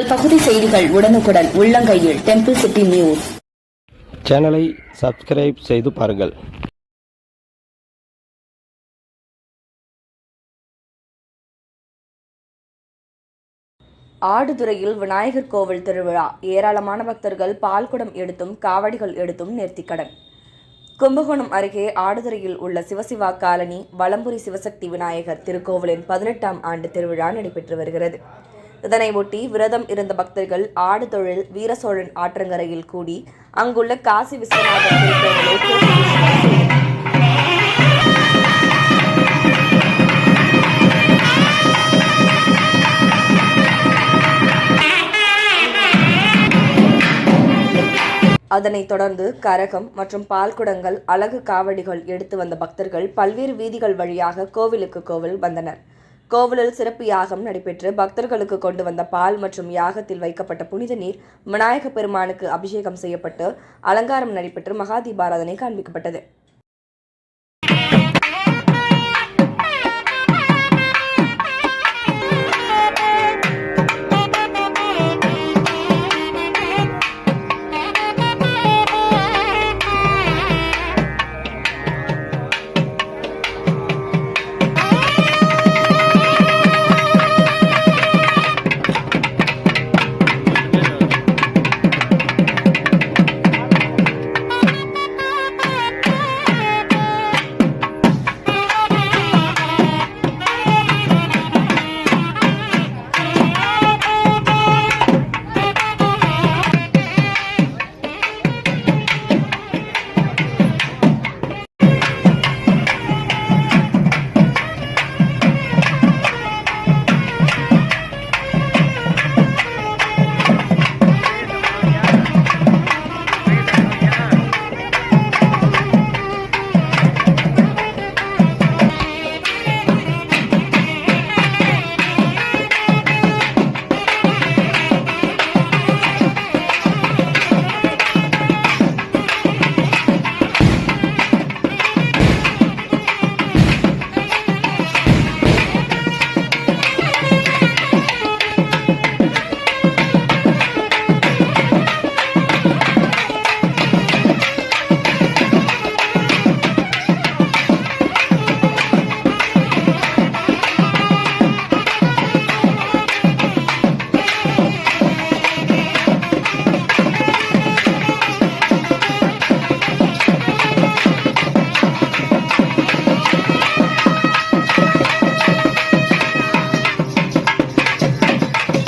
உங்கள் பகுதி செய்திகள் உடனுக்குடன் உள்ளங்கையில் டெம்பிள் சிட்டி நியூஸ் சேனலை சப்ஸ்கிரைப் செய்து பாருங்கள். ஆடுதுறையில் விநாயகர் கோவில் திருவிழா. ஏராளமான பக்தர்கள் பால்குடம் எடுத்தும் காவடிகள் எடுத்தும் நேர்த்திக்கடன். கும்பகோணம் அருகே ஆடுதுறையில் உள்ள சிவசிவா காலனி வலம்புரி சிவசக்தி விநாயகர் திருக்கோவிலின் 18ஆம் ஆண்டு திருவிழா நடைபெற்று வருகிறது. இதனையொட்டி விரதம் இருந்த பக்தர்கள் ஆடுதொழில் வீரசோழன் ஆற்றங்கரையில் கூடி அங்குள்ள காசி விஸ்வநாதர் திருக்கோவிலை அதனைத் தொடர்ந்து கரகம் மற்றும் பால்குடங்கள், அலகு காவடிகள் எடுத்து வந்த பக்தர்கள் பல்வேறு வீதிகள் வழியாக கோவிலுக்கு கோவில் வந்தனர். கோவிலில் சிறப்பு யாகம் நடைபெற்று பக்தர்களுக்கு கொண்டு வந்த பால் மற்றும் யாகத்தில் வைக்கப்பட்ட புனித நீர் விநாயக பெருமானுக்கு அபிஷேகம் செய்யப்பட்டு அலங்காரம் நடைபெற்று மகா தீபாராதனை காண்பிக்கப்பட்டது.